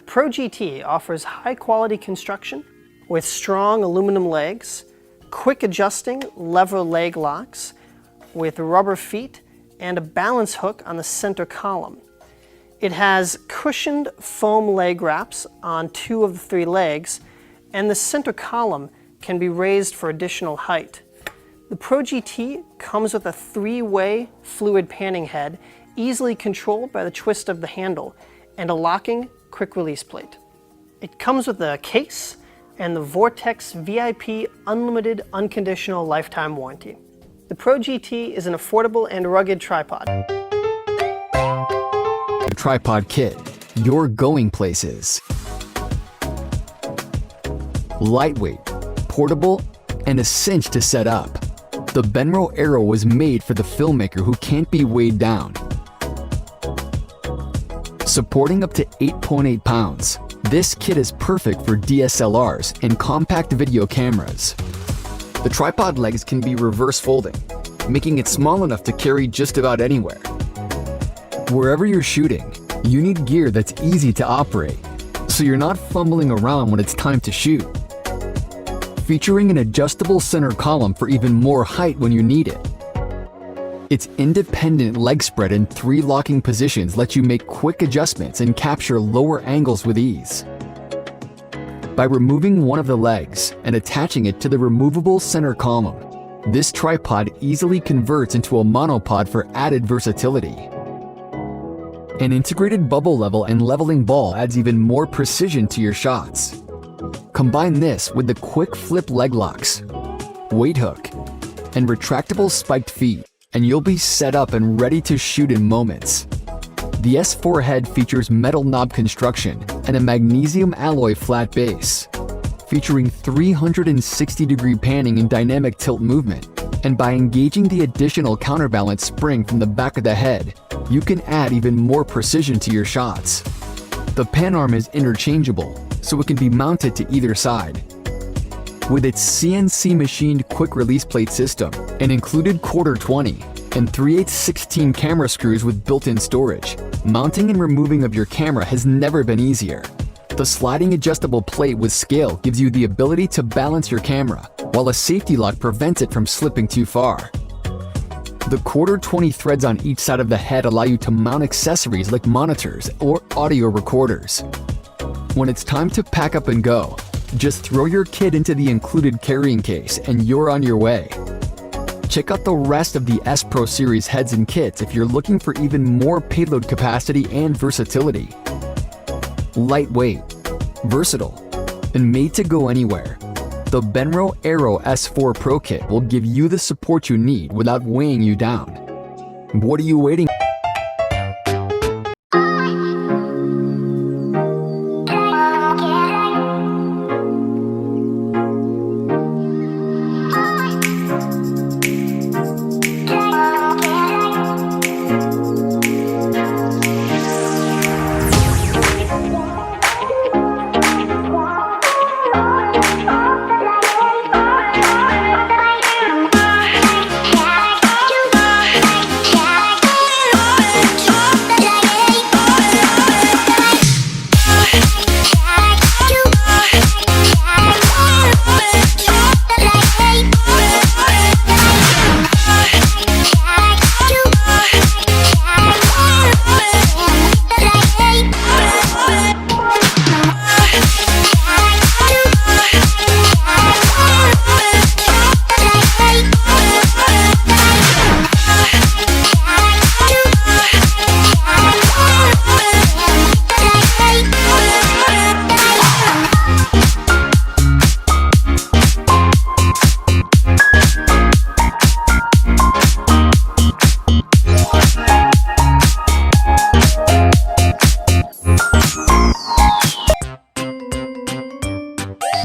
Pro GT offers high-quality construction with strong aluminum legs, quick adjusting lever leg locks with rubber feet, and a balance hook on the center column. It has cushioned foam leg wraps on 2 of the 3 legs, and the center column can be raised for additional height. The Pro GT comes with a 3-way fluid panning head, easily controlled by the twist of the handle, and a locking quick release plate. It comes with a case and the Vortex VIP Unlimited Unconditional Lifetime Warranty. The Pro GT is an affordable and rugged tripod. Tripod kit, you're going places. Lightweight, portable, and a cinch to set up. The Benro Aero was made for the filmmaker who can't be weighed down. Supporting up to 8.8 pounds, this kit is perfect for DSLRs and compact video cameras. The tripod legs can be reverse folding, making it small enough to carry just about anywhere. Wherever you're shooting, you need gear that's easy to operate, so you're not fumbling around when it's time to shoot. Featuring an adjustable center column for even more height when you need it. Its independent leg spread and 3 locking positions let you make quick adjustments and capture lower angles with ease. By removing one of the legs and attaching it to the removable center column, this tripod easily converts into a monopod for added versatility. An integrated bubble level and leveling ball adds even more precision to your shots. Combine this with the quick flip leg locks, weight hook, and retractable spiked feet, and you'll be set up and ready to shoot in moments. The S4 head features metal knob construction and a magnesium alloy flat base, featuring 360-degree panning and dynamic tilt movement. And by engaging the additional counterbalance spring from the back of the head, you can add even more precision to your shots. The pan arm is interchangeable, so it can be mounted to either side. With its CNC machined quick release plate system, an included 1/4-20, and 3/8-16 camera screws with built-in storage, mounting and removing of your camera has never been easier. The sliding adjustable plate with scale gives you the ability to balance your camera, while a safety lock prevents it from slipping too far. The 1/4-20 threads on each side of the head allow you to mount accessories like monitors or audio recorders. When it's time to pack up and go, just throw your kit into the included carrying case and you're on your way. Check out the rest of the S Pro series heads and kits if you're looking for even more payload capacity and versatility. Lightweight, versatile, and made to go anywhere, the Benro Aero S4 Pro Kit will give you the support you need without weighing you down. What are you waiting for?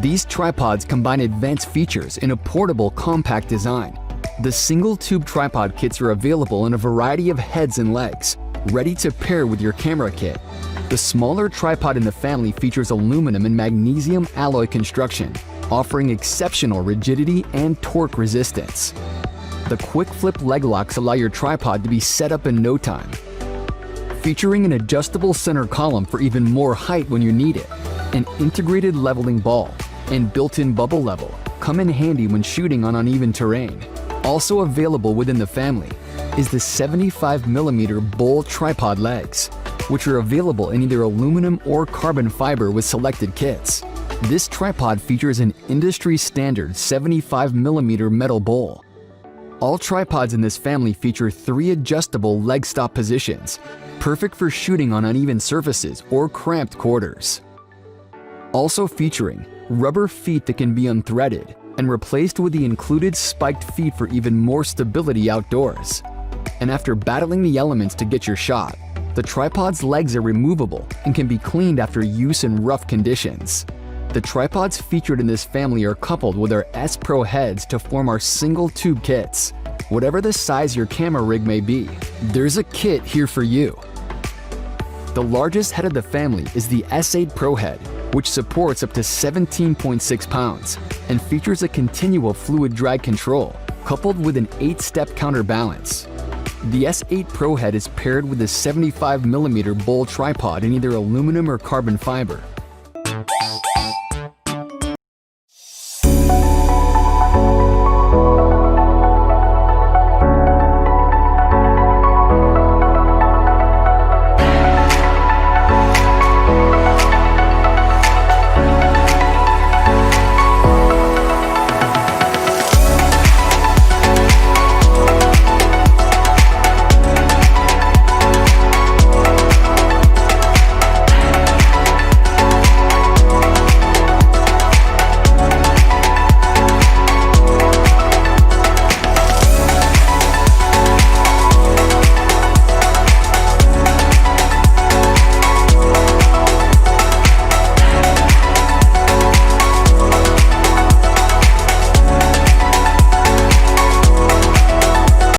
These tripods combine advanced features in a portable, compact design. The single-tube tripod kits are available in a variety of heads and legs, ready to pair with your camera kit. The smaller tripod in the family features aluminum and magnesium alloy construction, offering exceptional rigidity and torque resistance. The quick flip leg locks allow your tripod to be set up in no time. Featuring an adjustable center column for even more height when you need it, an integrated leveling ball, and built-in bubble level come in handy when shooting on uneven terrain. Also available within the family is the 75mm bowl tripod legs, which are available in either aluminum or carbon fiber with selected kits. This tripod features an industry-standard 75mm metal bowl. All tripods in this family feature 3 adjustable leg stop positions, perfect for shooting on uneven surfaces or cramped quarters. Also featuring rubber feet that can be unthreaded and replaced with the included spiked feet for even more stability outdoors. And after battling the elements to get your shot, the tripod's legs are removable and can be cleaned after use in rough conditions. The tripods featured in this family are coupled with our S Pro heads to form our single tube kits. Whatever the size your camera rig may be, there's a kit here for you. The largest head of the family is the S8 Pro head, which supports up to 17.6 pounds and features a continual fluid drag control coupled with an 8-step counterbalance. The S8 Pro head is paired with a 75mm bowl tripod in either aluminum or carbon fiber,